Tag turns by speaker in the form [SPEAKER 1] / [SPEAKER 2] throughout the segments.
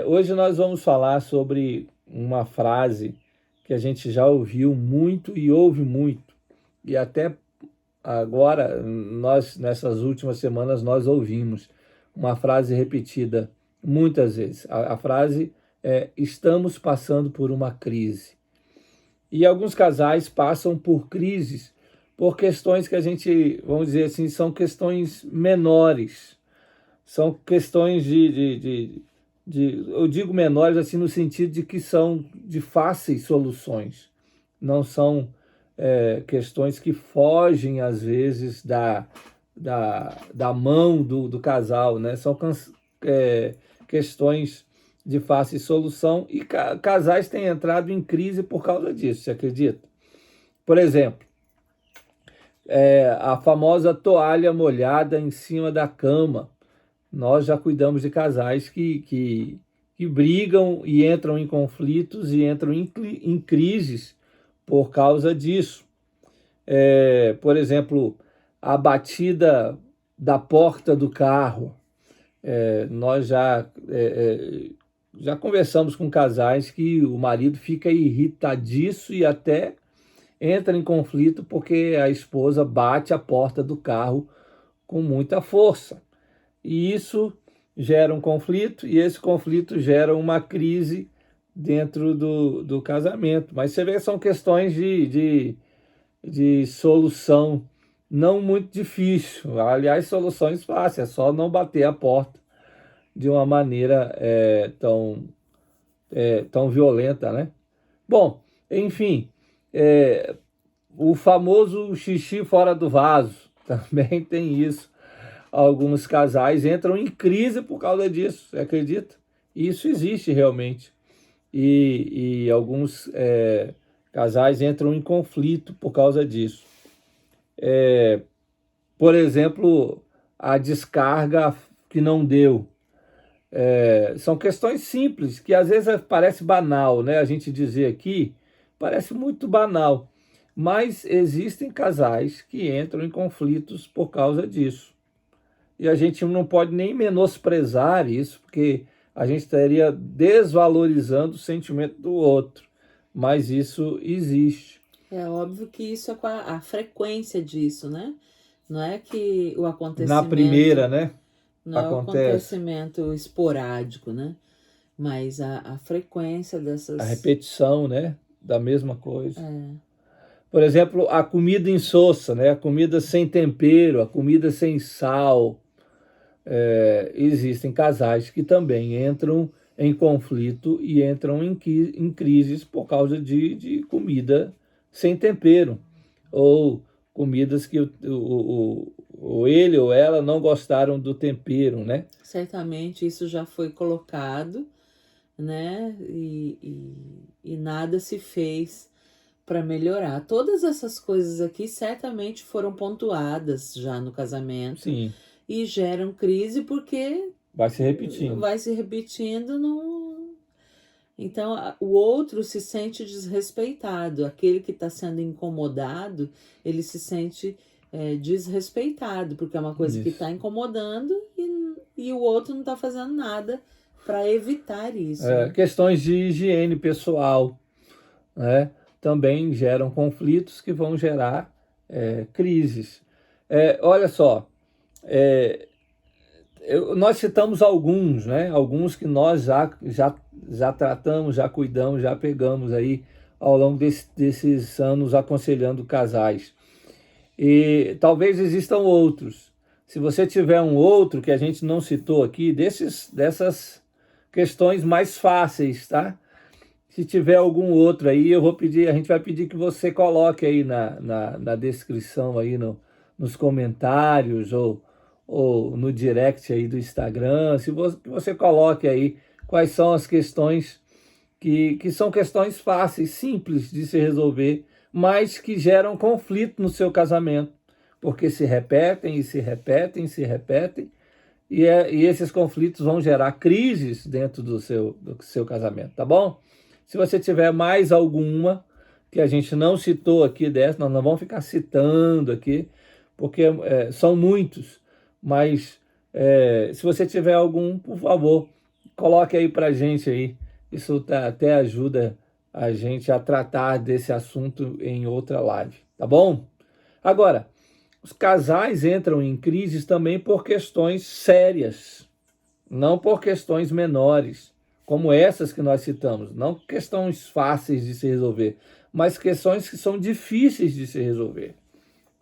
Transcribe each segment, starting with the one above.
[SPEAKER 1] Hoje nós vamos falar sobre uma frase que a gente já ouviu muito e ouve muito, e até agora, nós nessas últimas semanas, nós ouvimos uma frase repetida muitas vezes. A frase é: estamos passando por uma crise. E alguns casais passam por crises por questões que a gente, vamos dizer assim, são questões menores, são questões eu digo menores assim no sentido de que são de fáceis soluções, não são questões que fogem às vezes da mão do casal, né? São questões de fácil solução e casais têm entrado em crise por causa disso, você acredita? Por exemplo, a famosa toalha molhada em cima da cama. Nós já cuidamos de casais que brigam e entram em conflitos e entram em crises por causa disso. Por exemplo, a batida da porta do carro. Nós já conversamos com casais que o marido fica irritadiço e até entra em conflito porque a esposa bate a porta do carro com muita força. E isso gera um conflito, e esse conflito gera uma crise dentro do casamento. Mas você vê que são questões de solução não muito difícil. Aliás, soluções fáceis, é só não bater a porta de uma maneira tão violenta, né? Bom, enfim, o famoso xixi fora do vaso, também tem isso. Alguns casais entram em crise por causa disso, você acredita? Isso existe realmente. E alguns casais entram em conflito por causa disso. Por exemplo, a descarga que não deu. São questões simples, que às vezes parece banal, né? A gente dizer aqui, parece muito banal. Mas existem casais que entram em conflitos por causa disso. E a gente não pode nem menosprezar isso, porque a gente estaria desvalorizando o sentimento do outro. Mas isso existe.
[SPEAKER 2] É óbvio que isso é com a frequência disso, né? Não é que o
[SPEAKER 1] Na primeira,
[SPEAKER 2] acontecimento,
[SPEAKER 1] né?
[SPEAKER 2] não é o
[SPEAKER 1] Acontece.
[SPEAKER 2] acontecimento esporádico, né? Mas a frequência
[SPEAKER 1] A
[SPEAKER 2] dessas.
[SPEAKER 1] repetição, né? Da mesma coisa.
[SPEAKER 2] É,
[SPEAKER 1] Por exemplo, a comida insossa, né? A comida sem tempero, a comida sem sal. Existem casais que também entram em conflito e entram em crises por causa de comida sem tempero, ou comidas que ou ele ou ela não gostaram do tempero, né?
[SPEAKER 2] certamente isso já foi colocado, né? E nada se fez para melhorar. Todas essas coisas aqui certamente foram pontuadas já no casamento
[SPEAKER 1] Sim,
[SPEAKER 2] e geram crise porque
[SPEAKER 1] vai se repetindo.
[SPEAKER 2] vai se repetindo no. Então, o outro se sente desrespeitado, aquele que está sendo incomodado, ele se sente desrespeitado, porque é uma coisa que
[SPEAKER 1] Isso.
[SPEAKER 2] está incomodando e o outro não está fazendo nada para evitar isso, né?
[SPEAKER 1] Questões de higiene pessoal, né? Também geram conflitos que vão gerar crises. Olha só, é, nós citamos alguns, né? Alguns que nós já tratamos, já cuidamos, já pegamos aí ao longo desses anos aconselhando casais. E talvez existam outros. Se você tiver um outro que a gente não citou aqui, dessas questões mais fáceis, tá? Se tiver algum outro aí, a gente vai pedir que você coloque aí na descrição aí nos comentários ou no direct aí do Instagram, que você coloque aí quais são as questões que são questões fáceis, simples de se resolver, mas que geram conflito no seu casamento, porque se repetem e se repetem e se repetem, e esses conflitos vão gerar crises dentro do seu casamento, tá bom? Se você tiver mais alguma que a gente não citou aqui dessa, nós não vamos ficar citando aqui, porque são muitos, mas se você tiver algum, por favor, coloque aí para a gente aí. Isso até ajuda a gente a tratar desse assunto em outra live, tá bom? Agora, os casais entram em crises também por questões sérias, não por questões menores, como essas que nós citamos, não questões fáceis de se resolver, mas questões que são difíceis de se resolver,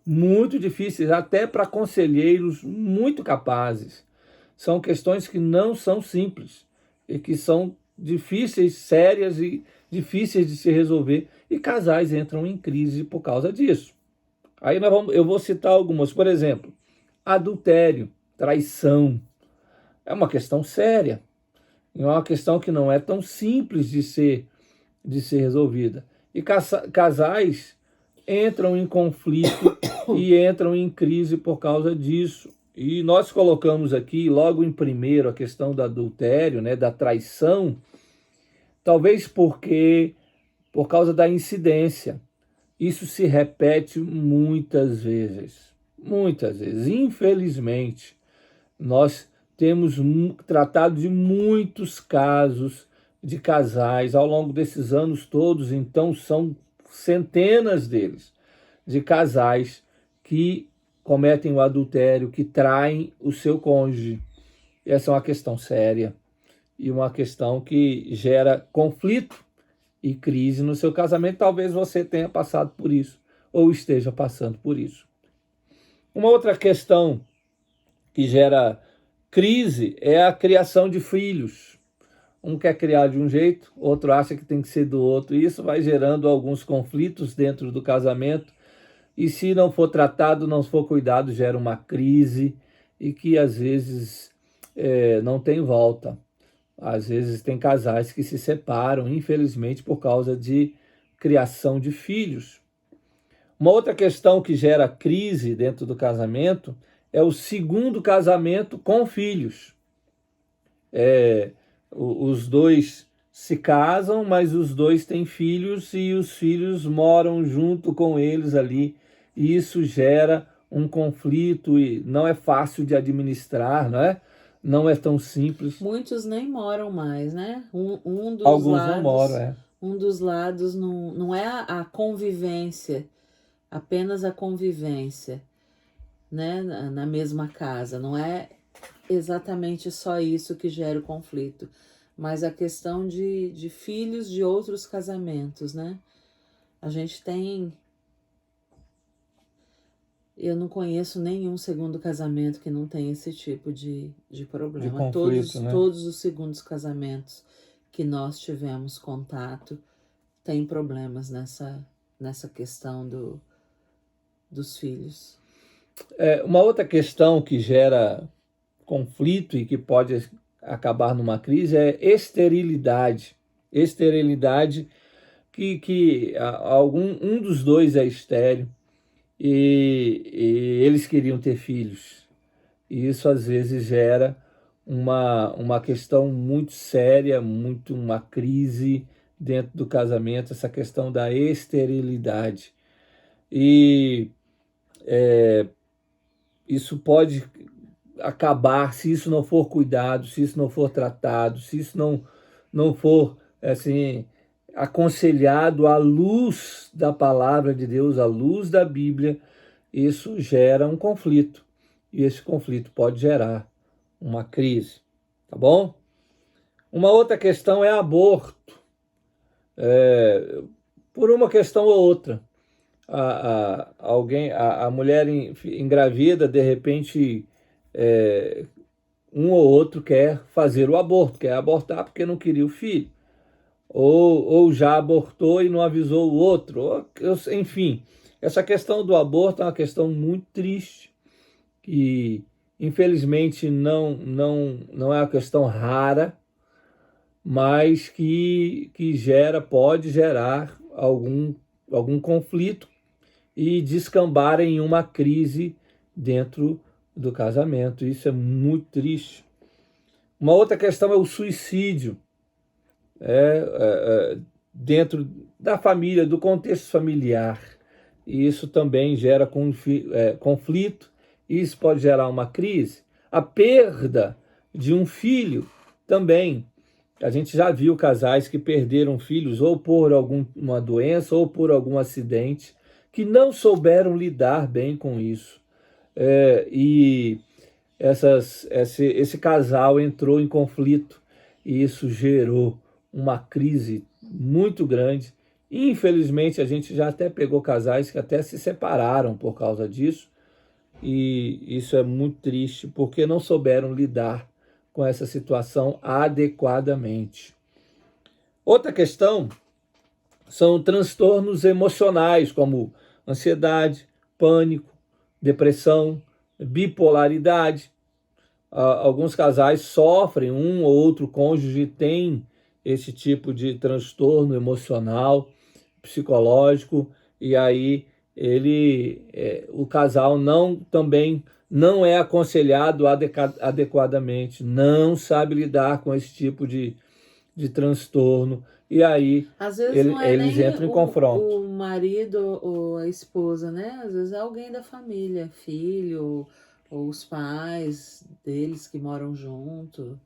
[SPEAKER 1] muito difíceis, até para conselheiros muito capazes. São questões que não são simples e que são difíceis, sérias e difíceis de se resolver, e casais entram em crise por causa disso. Aí eu vou citar algumas, por exemplo, adultério, traição. É uma questão séria, é uma questão que não é tão simples de ser resolvida. E casais entram em conflito e entram em crise por causa disso. E nós colocamos aqui, logo em primeiro, a questão do adultério, né, da traição, talvez por causa da incidência. Isso se repete muitas vezes. Muitas vezes. Infelizmente, nós temos tratado de muitos casos de casais ao longo desses anos todos, então são centenas deles, de casais que cometem o adultério, que traem o seu cônjuge. Essa é uma questão séria e uma questão que gera conflito e crise no seu casamento. Talvez você tenha passado por isso ou esteja passando por isso. Uma outra questão que gera crise é a criação de filhos. Um quer criar de um jeito, outro acha que tem que ser do outro. E isso vai gerando alguns conflitos dentro do casamento. E se não for tratado, não for cuidado, gera uma crise e que às vezes não tem volta. Às vezes tem casais que se separam, infelizmente, por causa de criação de filhos. Uma outra questão que gera crise dentro do casamento é o segundo casamento com filhos. Os dois se casam, mas os dois têm filhos e os filhos moram junto com eles ali. E isso gera um conflito e não é fácil de administrar, não é? Não é tão simples.
[SPEAKER 2] Muitos nem moram mais, né? Um dos
[SPEAKER 1] Alguns
[SPEAKER 2] lados,
[SPEAKER 1] não moram,
[SPEAKER 2] Um dos lados não é a convivência, apenas a convivência, né? Na mesma casa. Não é exatamente só isso que gera o conflito, mas a questão de filhos de outros casamentos, né? A gente tem... Eu não conheço nenhum segundo casamento que não tenha esse tipo de problema.
[SPEAKER 1] De conflito,
[SPEAKER 2] todos os segundos casamentos que nós tivemos contato têm problemas nessa questão dos filhos.
[SPEAKER 1] Uma outra questão que gera conflito e que pode acabar numa crise é esterilidade. Esterilidade que um dos dois é estéril. E eles queriam ter filhos. E isso às vezes gera uma questão muito séria, uma crise dentro do casamento, essa questão da esterilidade. E isso pode acabar se isso não for cuidado, se isso não for tratado, se isso não for assim, aconselhado à luz da palavra de Deus, à luz da Bíblia. Isso gera um conflito e esse conflito pode gerar uma crise, tá bom? Uma outra questão é aborto, por uma questão ou outra. A mulher engravida, de repente, um ou outro quer fazer o aborto, quer abortar porque não queria o filho. Ou já abortou e não avisou o outro. Enfim, essa questão do aborto é uma questão muito triste, que infelizmente não é uma questão rara, mas que pode gerar algum conflito e descambar em uma crise dentro do casamento. Isso é muito triste. Uma outra questão é o suicídio. Dentro da família, do contexto familiar. E isso também gera conflito, e isso pode gerar uma crise. A perda de um filho Também, a gente já viu casais que perderam filhos ou por alguma doença ou por algum acidente, que não souberam lidar bem com isso. E esse casal entrou em conflito e isso gerou uma crise muito grande. Infelizmente, a gente já até pegou casais que até se separaram por causa disso, e isso é muito triste, porque não souberam lidar com essa situação adequadamente. Outra questão são transtornos emocionais, como ansiedade, pânico, depressão, bipolaridade. Alguns casais sofrem, um ou outro cônjuge tem esse tipo de transtorno emocional, psicológico, e aí o casal também não é aconselhado adequadamente, não sabe lidar com esse tipo de transtorno, e aí
[SPEAKER 2] Às vezes não é
[SPEAKER 1] eles
[SPEAKER 2] nem
[SPEAKER 1] entram em confronto.
[SPEAKER 2] o marido ou a esposa, né? Às vezes é alguém da família, filho, ou os pais deles que moram junto.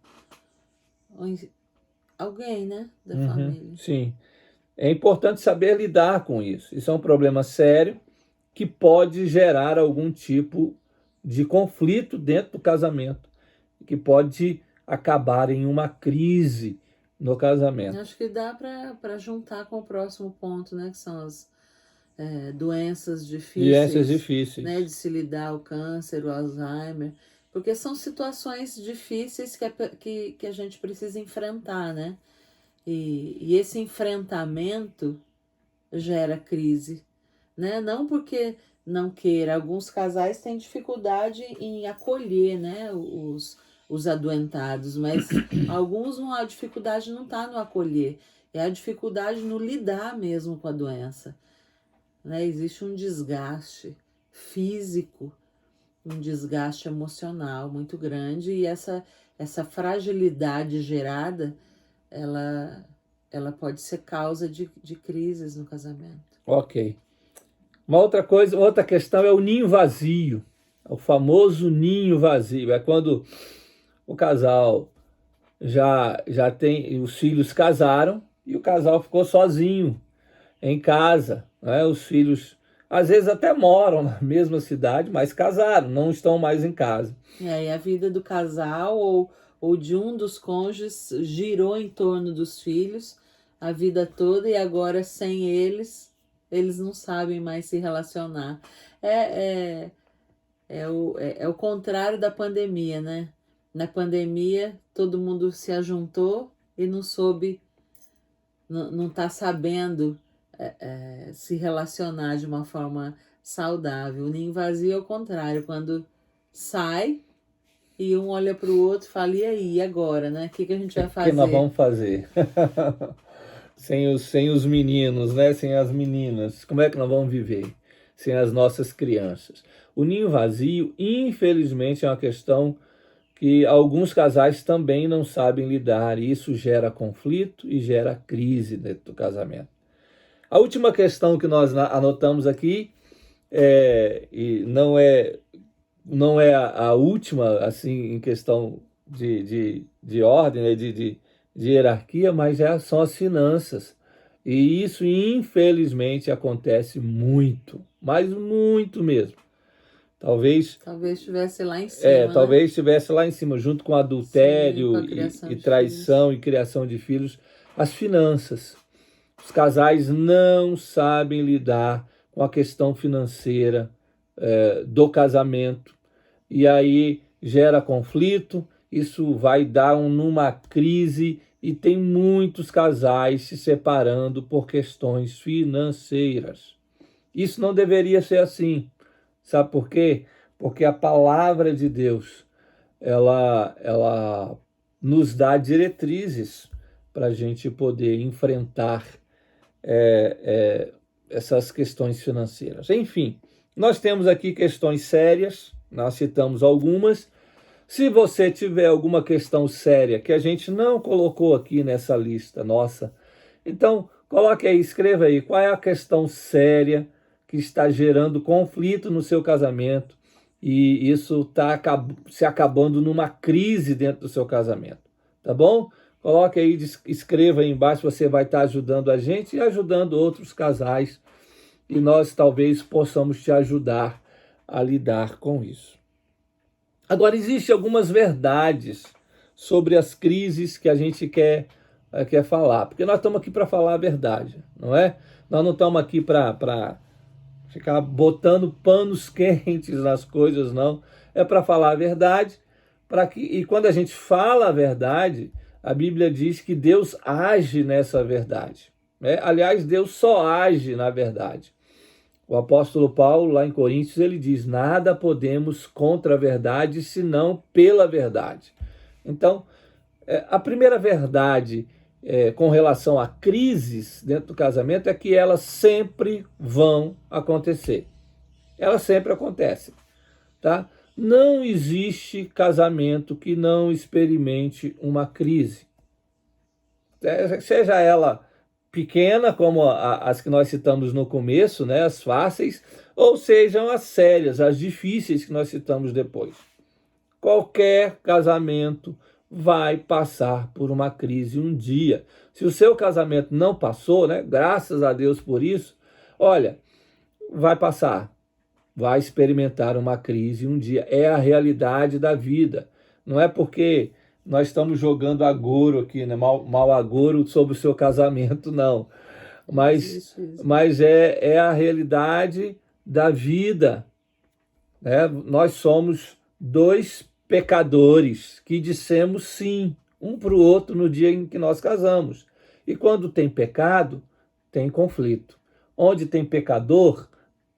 [SPEAKER 2] Alguém, né? Da família.
[SPEAKER 1] Sim. É importante saber lidar com isso. Isso é um problema sério que pode gerar algum tipo de conflito dentro do casamento, que pode acabar em uma crise no casamento.
[SPEAKER 2] Acho que dá para juntar com o próximo ponto, né? Que são as doenças
[SPEAKER 1] Doenças
[SPEAKER 2] difíceis, né? De
[SPEAKER 1] difíceis.
[SPEAKER 2] se lidar, o câncer, o Alzheimer. Porque são situações difíceis que a gente precisa enfrentar, né? E esse enfrentamento gera crise, né? Não porque não queira, alguns casais têm dificuldade em acolher, né, os adoentados, mas alguns a dificuldade não está no acolher, é a dificuldade no lidar mesmo com a doença, né? Existe um desgaste físico, um desgaste emocional muito grande, e essa fragilidade gerada, ela pode ser causa de crises no casamento.
[SPEAKER 1] Ok. Outra questão é o ninho vazio. O famoso ninho vazio. É quando o casal já tem, os filhos casaram e o casal ficou sozinho em casa, né? Os filhos às vezes até moram na mesma cidade, mas casaram, não estão mais em casa.
[SPEAKER 2] E aí a vida do casal ou de um dos cônjuges girou em torno dos filhos a vida toda, e agora sem eles não sabem mais se relacionar. É o contrário da pandemia, né? Na pandemia, todo mundo se ajuntou e não soube, não está sabendo se relacionar de uma forma saudável. O ninho vazio é o contrário, quando sai e um olha para o outro e fala, e aí, e agora, né? O que a gente vai
[SPEAKER 1] O que nós
[SPEAKER 2] fazer?
[SPEAKER 1] vamos fazer? Sem os meninos, né? Sem as meninas. Como é que nós vamos viver? Sem as nossas crianças. O ninho vazio, infelizmente, é uma questão que alguns casais também não sabem lidar, e isso gera conflito e gera crise dentro do casamento. A última questão que nós anotamos aqui, e não é a última, assim, em questão de ordem, né, de hierarquia, mas são as finanças. E isso, infelizmente, acontece muito, mas muito mesmo. Talvez
[SPEAKER 2] estivesse lá em cima, né?
[SPEAKER 1] talvez estivesse lá em cima, junto com adultério.
[SPEAKER 2] Sim, com a criação
[SPEAKER 1] e
[SPEAKER 2] de
[SPEAKER 1] traição e criação de filhos, as finanças. Os casais não sabem lidar com a questão financeira do casamento, e aí gera conflito, isso vai dar numa crise, e tem muitos casais se separando por questões financeiras. Isso não deveria ser assim. Sabe por quê? Porque a palavra de Deus, ela nos dá diretrizes para a gente poder enfrentar essas questões financeiras. Enfim, nós temos aqui questões sérias, nós citamos algumas. Se você tiver alguma questão séria que a gente não colocou aqui nessa lista nossa, então coloque aí, escreva aí, qual é a questão séria que está gerando conflito no seu casamento, e isso está se acabando numa crise dentro do seu casamento. tá bom? Coloque aí, escreva aí embaixo, você vai estar ajudando a gente e ajudando outros casais, e nós talvez possamos te ajudar a lidar com isso. Agora, existem algumas verdades sobre as crises que a gente quer falar, porque nós estamos aqui para falar a verdade, não é? Nós não estamos aqui para ficar botando panos quentes nas coisas, não. É para falar a verdade, e quando a gente fala a verdade, a Bíblia diz que Deus age nessa verdade, né? Aliás, Deus só age na verdade. O apóstolo Paulo, lá em Coríntios, ele diz: nada podemos contra a verdade, senão pela verdade. Então, a primeira verdade com relação a crises dentro do casamento é que elas sempre vão acontecer. Elas sempre acontecem, tá? Não existe casamento que não experimente uma crise. Seja ela pequena, como as que nós citamos no começo, né, as fáceis, ou sejam as sérias, as difíceis que nós citamos depois. Qualquer casamento vai passar por uma crise um dia. Se o seu casamento não passou, né, graças a Deus por isso, olha, vai passar, vai experimentar uma crise um dia. É a realidade da vida. Não é porque nós estamos jogando agouro aqui, né, mal agouro sobre o seu casamento, não. Mas é a realidade da vida, né? Nós somos dois pecadores que dissemos sim um para o outro no dia em que nós casamos. E quando tem pecado, tem conflito. Onde tem pecador,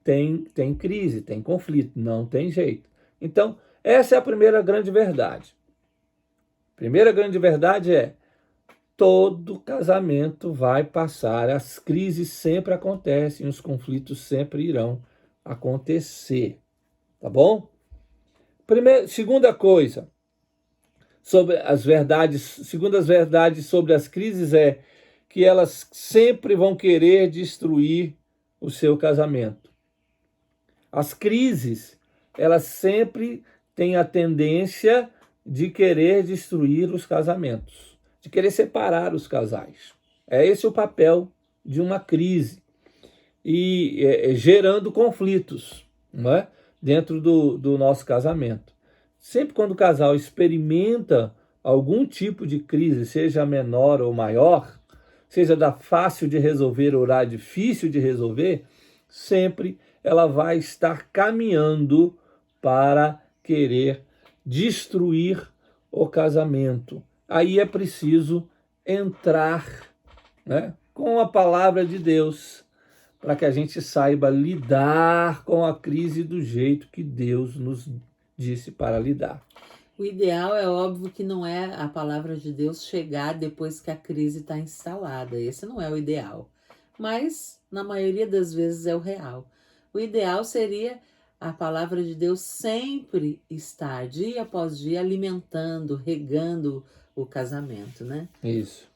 [SPEAKER 1] tem crise, tem conflito, não tem jeito. Então, essa é a primeira grande verdade. A primeira grande verdade é: todo casamento vai passar, as crises sempre acontecem, os conflitos sempre irão acontecer, tá bom? Segunda coisa sobre as verdades, segundo as verdades sobre as crises é que elas sempre vão querer destruir o seu casamento. As crises, elas sempre têm a tendência de querer destruir os casamentos, de querer separar os casais. É esse o papel de uma crise, e gerando conflitos, não é? Dentro do nosso casamento. Sempre quando o casal experimenta algum tipo de crise, seja menor ou maior, seja da fácil de resolver ou da difícil de resolver, sempre ela vai estar caminhando para querer destruir o casamento. Aí é preciso entrar, né, com a palavra de Deus, para que a gente saiba lidar com a crise do jeito que Deus nos disse para lidar.
[SPEAKER 2] O ideal é óbvio que não é a palavra de Deus chegar depois que a crise está instalada. Esse não é o ideal. Mas, na maioria das vezes, é o real. O ideal seria a palavra de Deus sempre estar, dia após dia, alimentando, regando o casamento, né?
[SPEAKER 1] Isso.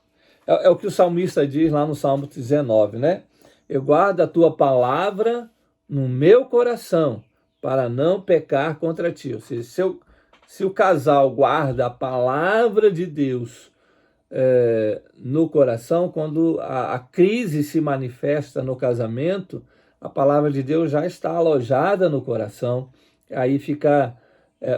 [SPEAKER 1] É o que o salmista diz lá no Salmo 19, né? Eu guardo a tua palavra no meu coração para não pecar contra ti. Ou seja, se o casal guarda a palavra de Deus no coração, quando a crise se manifesta no casamento, a palavra de Deus já está alojada no coração. Aí fica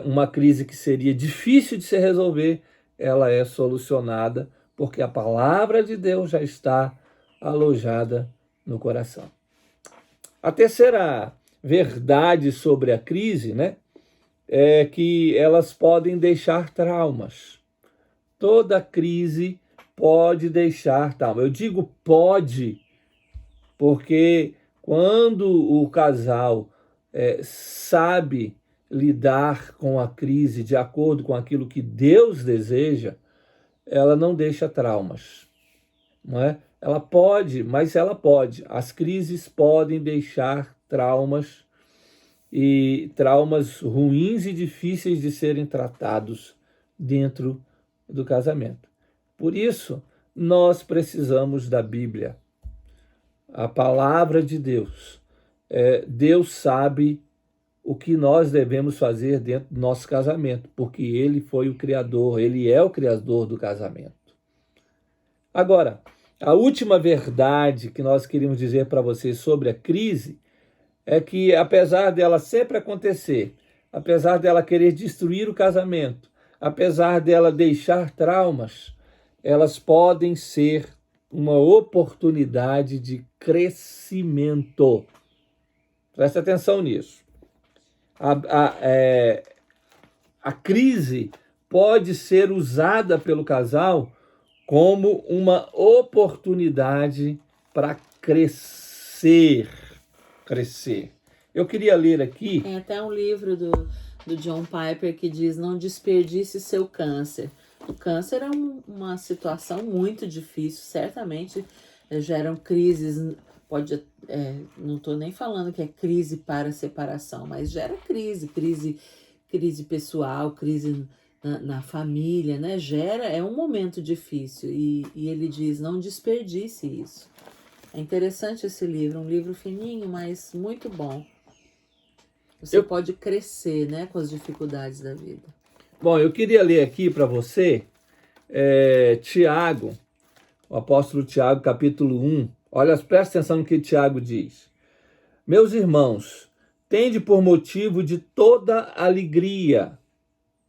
[SPEAKER 1] uma crise que seria difícil de se resolver, ela é solucionada, porque a palavra de Deus já está alojada no coração. A terceira verdade sobre a crise, né, é que elas podem deixar traumas. Toda crise pode deixar trauma. Eu digo pode, porque quando o casal sabe lidar com a crise de acordo com aquilo que Deus deseja, ela não deixa traumas, não é? Ela pode, mas ela pode. As crises podem deixar traumas, e traumas ruins e difíceis de serem tratados dentro do casamento. Por isso, nós precisamos da Bíblia, a palavra de Deus. Deus sabe o que nós devemos fazer dentro do nosso casamento, porque ele foi o criador, ele é o criador do casamento. Agora, a última verdade que nós queríamos dizer para vocês sobre a crise é que, apesar dela sempre acontecer, apesar dela querer destruir o casamento, apesar dela deixar traumas, elas podem ser uma oportunidade de crescimento. Presta atenção nisso. A crise pode ser usada pelo casal como uma oportunidade para crescer. Eu queria ler aqui...
[SPEAKER 2] Tem até um livro do John Piper que diz: não desperdice seu câncer. O câncer é uma situação muito difícil, certamente geram crises, não estou nem falando que é crise para separação, mas gera crise pessoal, crise na família, né? É um momento difícil e ele diz: não desperdice isso. É interessante esse livro, um livro fininho, mas muito bom. Você pode crescer, né, com as dificuldades da vida.
[SPEAKER 1] Bom, eu queria ler aqui para você Tiago, o apóstolo Tiago, capítulo 1. Olha, presta atenção no que Tiago diz. Meus irmãos, tende por motivo de toda alegria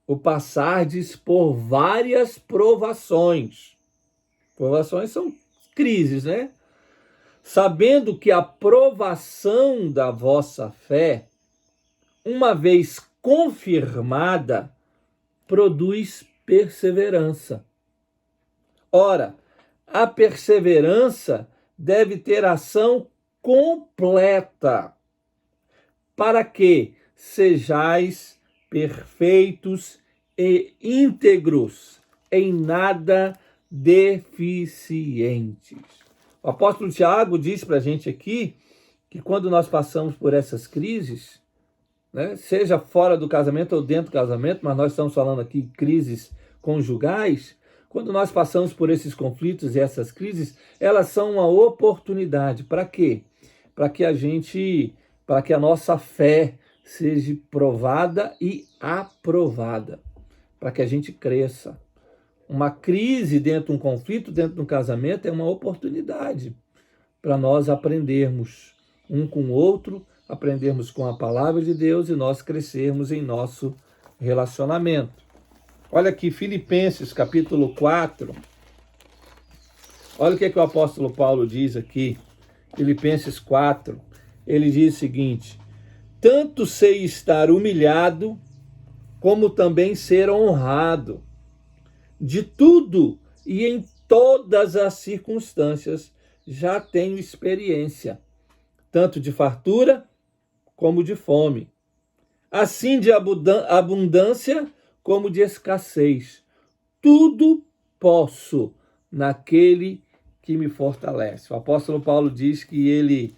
[SPEAKER 1] o passardes por várias provações. Provações são crises, né? Sabendo que a provação da vossa fé, uma vez confirmada, produz perseverança. Ora, a perseverança deve ter ação completa, para que sejais perfeitos e íntegros, em nada deficientes. O apóstolo Tiago diz para a gente aqui que quando nós passamos por essas crises, né, seja fora do casamento ou dentro do casamento, mas nós estamos falando aqui de crises conjugais, quando nós passamos por esses conflitos e essas crises, elas são uma oportunidade. Para quê? Para que a nossa fé seja provada e aprovada, para que a gente cresça. Uma crise dentro de um conflito, dentro de um casamento, é uma oportunidade para nós aprendermos um com o outro, aprendermos com a palavra de Deus e nós crescermos em nosso relacionamento. Olha aqui, Filipenses capítulo 4. Olha o que o apóstolo Paulo diz aqui. Filipenses 4. Ele diz o seguinte: tanto sei estar humilhado, como também ser honrado. De tudo e em todas as circunstâncias já tenho experiência, tanto de fartura como de fome, assim de abundância como de escassez. Tudo posso naquele que me fortalece. O apóstolo Paulo diz que ele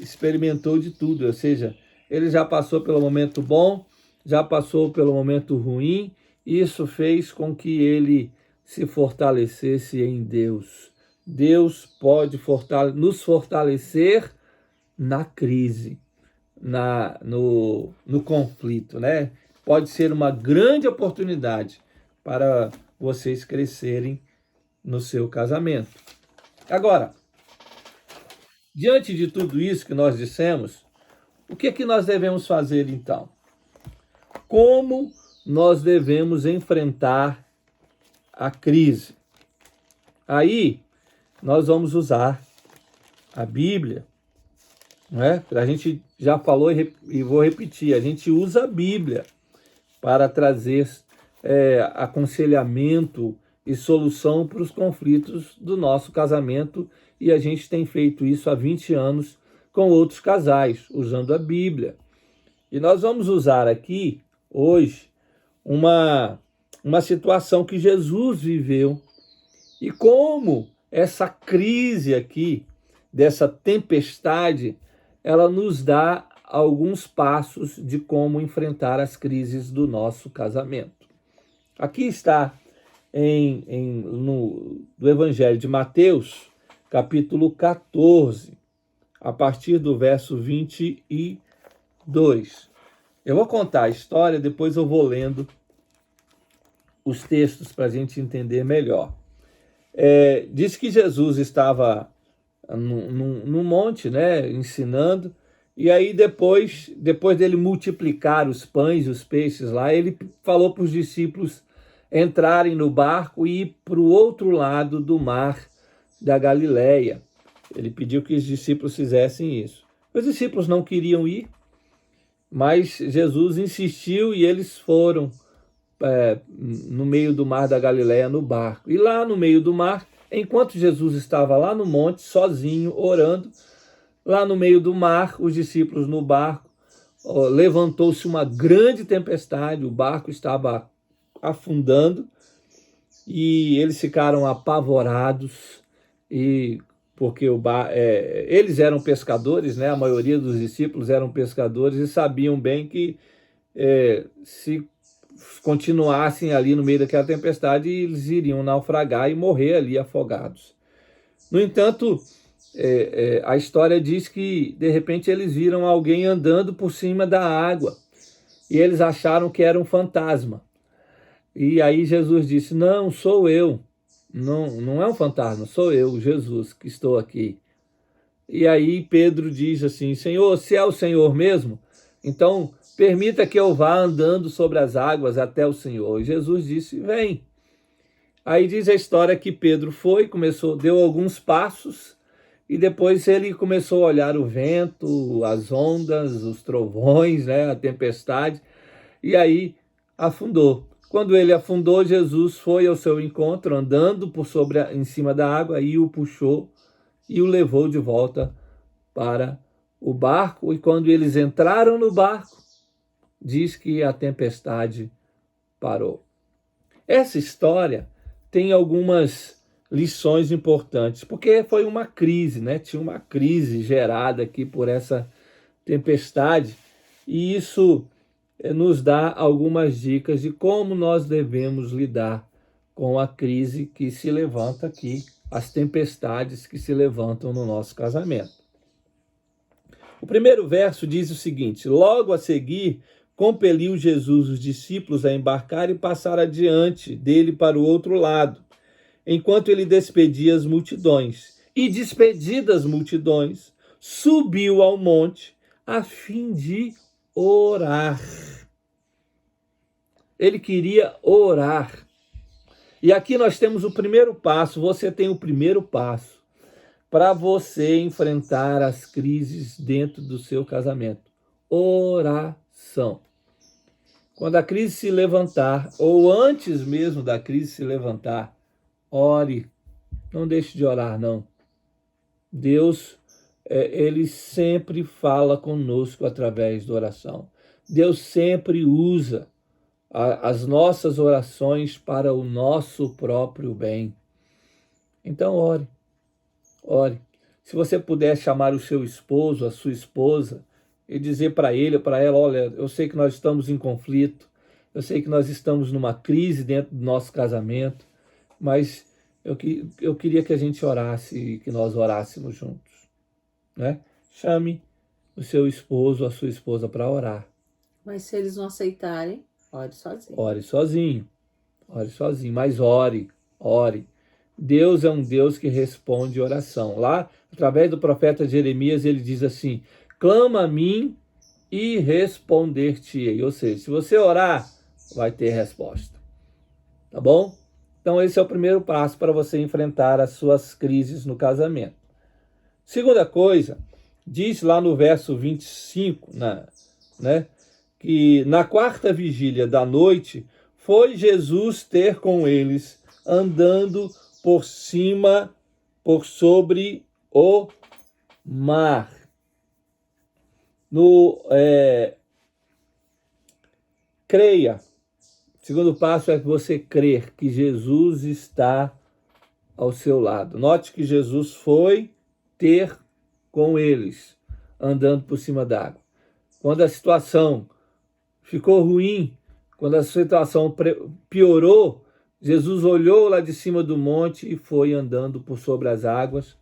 [SPEAKER 1] experimentou de tudo, ou seja, ele já passou pelo momento bom, já passou pelo momento ruim, e isso fez com que ele se fortalecesse em Deus. Deus pode nos fortalecer na crise, no conflito, né? Pode ser uma grande oportunidade para vocês crescerem no seu casamento. Agora, diante de tudo isso que nós dissemos, o que é que nós devemos fazer então? Como nós devemos enfrentar a crise? Aí, nós vamos usar a Bíblia, né? A gente já falou e vou repetir, a gente usa a Bíblia para trazer aconselhamento e solução para os conflitos do nosso casamento, e a gente tem feito isso há 20 anos com outros casais, usando a Bíblia. E nós vamos usar aqui, hoje, uma situação que Jesus viveu e como essa crise aqui, dessa tempestade, ela nos dá alguns passos de como enfrentar as crises do nosso casamento. Aqui está do Evangelho de Mateus, capítulo 14, a partir do verso 22. Eu vou contar a história, depois eu vou lendo os textos para a gente entender melhor. Diz que Jesus estava num monte, né, ensinando, e aí depois dele multiplicar os pães e os peixes lá, ele falou para os discípulos entrarem no barco e ir para o outro lado do mar da Galileia. Ele pediu que os discípulos fizessem isso. Os discípulos não queriam ir, mas Jesus insistiu e eles foram no meio do mar da Galileia no barco. E lá no meio do mar, enquanto Jesus estava lá no monte, sozinho, orando, lá no meio do mar, os discípulos no barco, levantou-se uma grande tempestade, o barco estava afundando e eles ficaram apavorados, e porque eles eram pescadores, né? A maioria dos discípulos eram pescadores e sabiam bem que se continuassem ali no meio daquela tempestade, eles iriam naufragar e morrer ali afogados. No entanto, a história diz que de repente eles viram alguém andando por cima da água e eles acharam que era um fantasma. E aí Jesus disse: não, sou eu, não é um fantasma, sou eu, Jesus, que estou aqui. E aí Pedro diz assim: Senhor, se é o Senhor mesmo, então permita que eu vá andando sobre as águas até o Senhor. E Jesus disse: vem. Aí diz a história que Pedro foi, deu alguns passos, e depois ele começou a olhar o vento, as ondas, os trovões, né, a tempestade, e aí afundou. Quando ele afundou, Jesus foi ao seu encontro, andando em cima da água, e o puxou e o levou de volta para o barco. E quando eles entraram no barco, diz que a tempestade parou. Essa história tem algumas lições importantes, porque foi uma crise, né? Tinha uma crise gerada aqui por essa tempestade, e isso nos dá algumas dicas de como nós devemos lidar com a crise que se levanta aqui, as tempestades que se levantam no nosso casamento. O primeiro verso diz o seguinte: logo a seguir, compeliu Jesus os discípulos a embarcar e passar adiante dele para o outro lado, enquanto ele despedia as multidões. E despedidas as multidões, subiu ao monte a fim de orar. Ele queria orar. E aqui nós temos o primeiro passo, você tem o primeiro passo para você enfrentar as crises dentro do seu casamento. Oração. Quando a crise se levantar, ou antes mesmo da crise se levantar, ore. Não deixe de orar, não. Deus, ele sempre fala conosco através da oração. Deus sempre usa as nossas orações para o nosso próprio bem. Então, ore. Ore. Se você puder chamar o seu esposo, a sua esposa, e dizer para ele ou para ela: olha, eu sei que nós estamos em conflito, eu sei que nós estamos numa crise dentro do nosso casamento, mas eu queria que a gente orasse e que nós orássemos juntos, né? Chame o seu esposo, a sua esposa para orar.
[SPEAKER 2] Mas se eles não aceitarem, ore sozinho.
[SPEAKER 1] Ore sozinho. Ore sozinho, mas ore. Deus é um Deus que responde oração. Lá, através do profeta Jeremias, ele diz assim: clama a mim e responder-te-ei. Ou seja, se você orar, vai ter resposta. Tá bom? Então esse é o primeiro passo para você enfrentar as suas crises no casamento. Segunda coisa, diz lá no verso 25, né, que na quarta vigília da noite foi Jesus ter com eles, andando por sobre o mar. Creia. O segundo passo é que você crer que Jesus está ao seu lado. Note que Jesus foi ter com eles, andando por cima d'água. Quando a situação ficou ruim, quando a situação piorou, Jesus olhou lá de cima do monte e foi andando por sobre as águas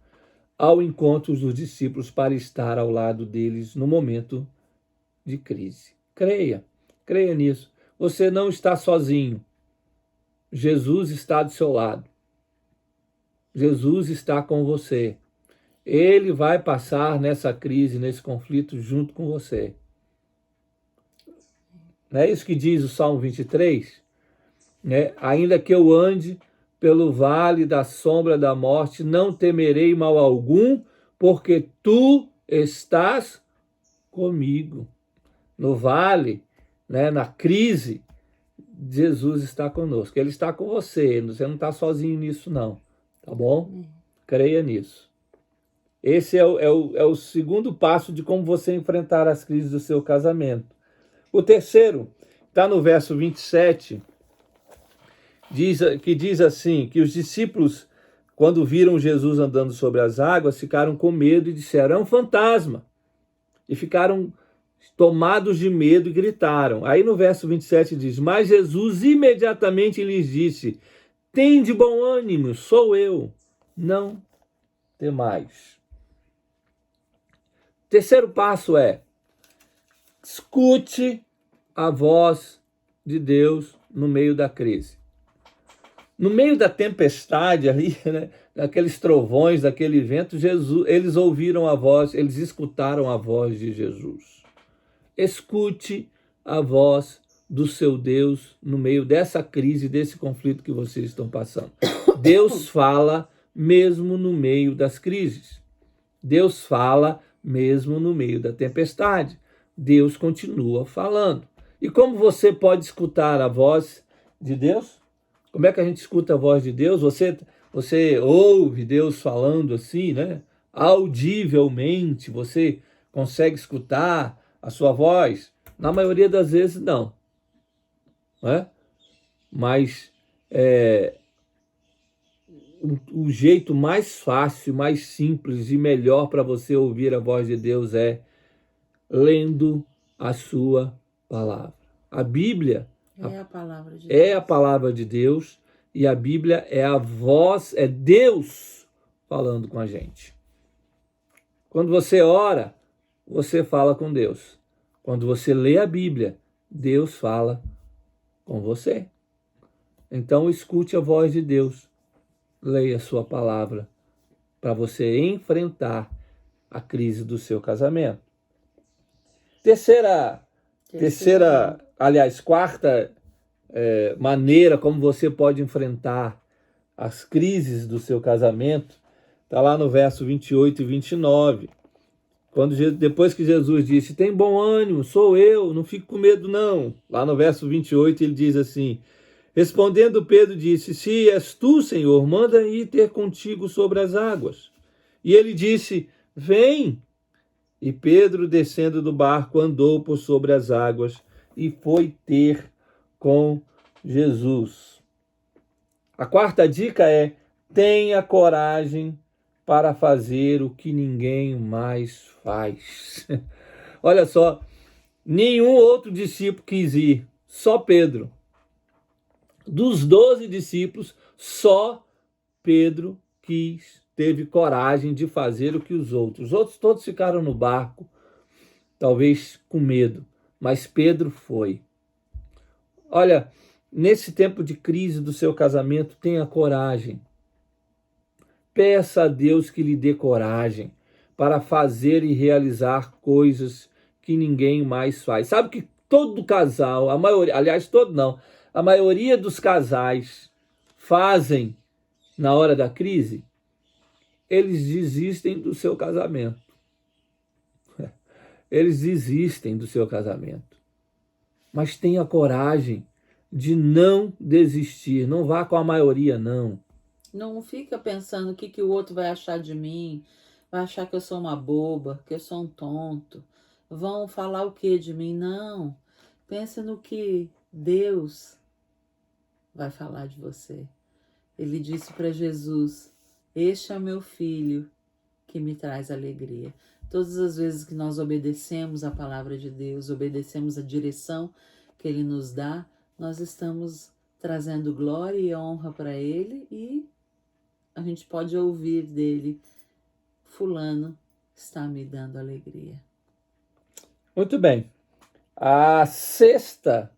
[SPEAKER 1] ao encontro dos discípulos para estar ao lado deles no momento de crise. Creia nisso. Você não está sozinho. Jesus está do seu lado. Jesus está com você. Ele vai passar nessa crise, nesse conflito junto com você. Não é isso que diz o Salmo 23? Né? Ainda que eu ande pelo vale da sombra da morte, não temerei mal algum, porque tu estás comigo. No vale, né, na crise, Jesus está conosco. Ele está com você. Você não está sozinho nisso, não. Tá bom? Creia nisso. Esse é o segundo passo de como você enfrentar as crises do seu casamento. O terceiro está no verso 27, que diz assim, que os discípulos, quando viram Jesus andando sobre as águas, ficaram com medo e disseram, é um fantasma. E ficaram tomados de medo e gritaram. Aí no verso 27 diz, mas Jesus imediatamente lhes disse, tende bom ânimo, sou eu, não temais. Terceiro passo é, escute a voz de Deus no meio da crise. No meio da tempestade ali, né, daqueles trovões, daquele vento, eles ouviram a voz, eles escutaram a voz de Jesus. Escute a voz do seu Deus no meio dessa crise, desse conflito que vocês estão passando. Deus fala mesmo no meio das crises. Deus fala mesmo no meio da tempestade. Deus continua falando. E como você pode escutar a voz de Deus? Como é que a gente escuta a voz de Deus? Você ouve Deus falando assim, né? Audivelmente, você consegue escutar a sua voz? Na maioria das vezes, não. Né? Mas o jeito mais fácil, mais simples e melhor para você ouvir a voz de Deus é lendo a sua palavra. A Bíblia
[SPEAKER 2] é a palavra de
[SPEAKER 1] é
[SPEAKER 2] Deus.
[SPEAKER 1] a palavra de Deus e a Bíblia é a voz, é Deus falando com a gente. Quando você ora, você fala com Deus. Quando você lê a Bíblia, Deus fala com você. Então escute a voz de Deus. Leia a sua palavra para você enfrentar a crise do seu casamento. Quarta maneira como você pode enfrentar as crises do seu casamento, está lá no verso 28 e 29. Depois que Jesus disse, tem bom ânimo, sou eu, não fique com medo não. Lá no verso 28 ele diz assim, respondendo Pedro disse, se és tu, Senhor, manda ir ter contigo sobre as águas. E ele disse, vem. E Pedro, descendo do barco, andou por sobre as águas e foi ter com Jesus. A quarta dica é, tenha coragem para fazer o que ninguém mais faz. Olha só, nenhum outro discípulo quis ir, só Pedro. Dos 12 discípulos, só Pedro teve coragem de fazer o que os outros todos ficaram no barco, talvez com medo, mas Pedro foi. Olha, nesse tempo de crise do seu casamento, tenha coragem. Peça a Deus que lhe dê coragem para fazer e realizar coisas que ninguém mais faz. Sabe que todo casal, a maioria, aliás, todo não, a maioria dos casais fazem na hora da crise? Eles desistem do seu casamento. Eles desistem do seu casamento. Mas tenha coragem de não desistir. Não vá com a maioria, não.
[SPEAKER 2] Não fica pensando o que o outro vai achar de mim. Vai achar que eu sou uma boba, que eu sou um tonto. Vão falar o que de mim? Não. Pense no que Deus vai falar de você. Ele disse para Jesus, este é o meu filho que me traz alegria. Todas as vezes que nós obedecemos a palavra de Deus, obedecemos a direção que Ele nos dá, nós estamos trazendo glória e honra para Ele e a gente pode ouvir dele, fulano está me dando alegria.
[SPEAKER 1] Muito bem. A sexta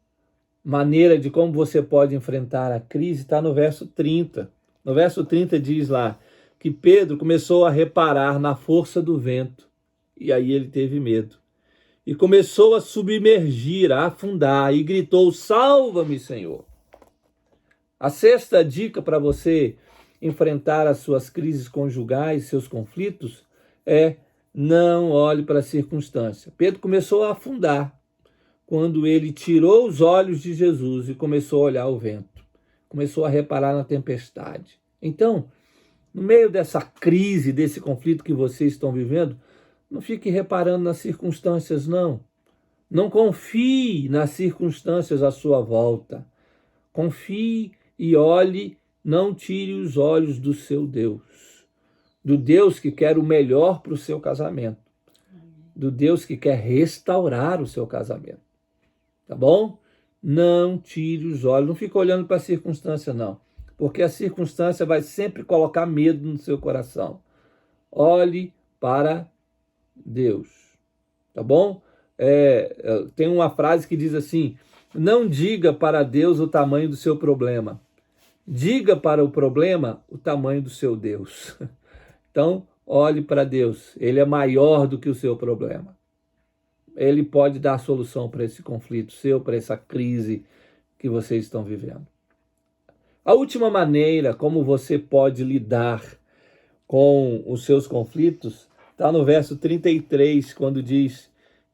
[SPEAKER 1] maneira de como você pode enfrentar a crise está no verso 30. No verso 30 diz lá que Pedro começou a reparar na força do vento, e aí ele teve medo. E começou a submergir, a afundar, e gritou: salva-me, Senhor. A sexta dica para você enfrentar as suas crises conjugais, seus conflitos, é: não olhe para a circunstância. Pedro começou a afundar quando ele tirou os olhos de Jesus e começou a olhar o vento. Começou a reparar na tempestade. Então, no meio dessa crise, desse conflito que vocês estão vivendo, não fique reparando nas circunstâncias, não. Não confie nas circunstâncias à sua volta. Confie e olhe, não tire os olhos do seu Deus. Do Deus que quer o melhor para o seu casamento. Do Deus que quer restaurar o seu casamento. Tá bom? Não tire os olhos, não fique olhando para a circunstância, não. Porque a circunstância vai sempre colocar medo no seu coração. Olhe para Deus. Tá bom? Tem uma frase que diz assim: não diga para Deus o tamanho do seu problema. Diga para o problema o tamanho do seu Deus. Então, olhe para Deus. Ele é maior do que o seu problema. Ele pode dar solução para esse conflito seu, para essa crise que vocês estão vivendo. A última maneira como você pode lidar com os seus conflitos está no verso 33, quando diz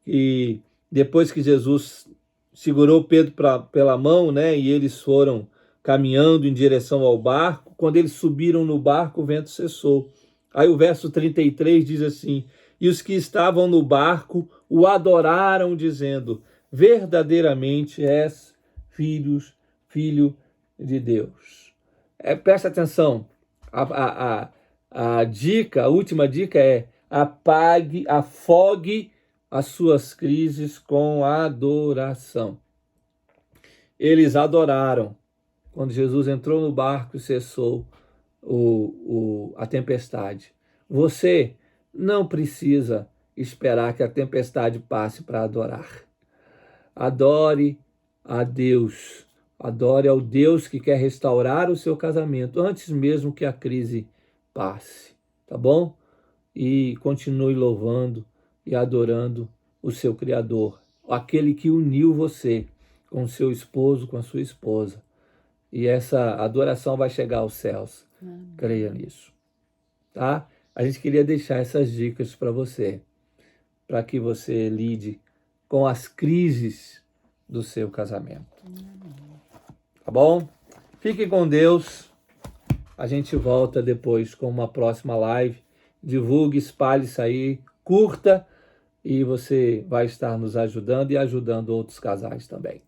[SPEAKER 1] que depois que Jesus segurou Pedro pela mão, né, e eles foram caminhando em direção ao barco, quando eles subiram no barco, o vento cessou. Aí o verso 33 diz assim: e os que estavam no barco o adoraram, dizendo: verdadeiramente és filho de Deus. Presta atenção, a dica, a última dica é: afogue as suas crises com adoração. Eles adoraram. Quando Jesus entrou no barco e cessou a tempestade. Você não precisa esperar que a tempestade passe para adorar. Adore a Deus. Adore ao Deus que quer restaurar o seu casamento antes mesmo que a crise passe. Tá bom? E continue louvando e adorando o seu Criador, aquele que uniu você com o seu esposo, com a sua esposa. E essa adoração vai chegar aos céus. Creia nisso. Tá? A gente queria deixar essas dicas para você, para que você lide com as crises do seu casamento. Tá bom? Fique com Deus. A gente volta depois com uma próxima live. Divulgue, espalhe isso aí, curta, e você vai estar nos ajudando e ajudando outros casais também.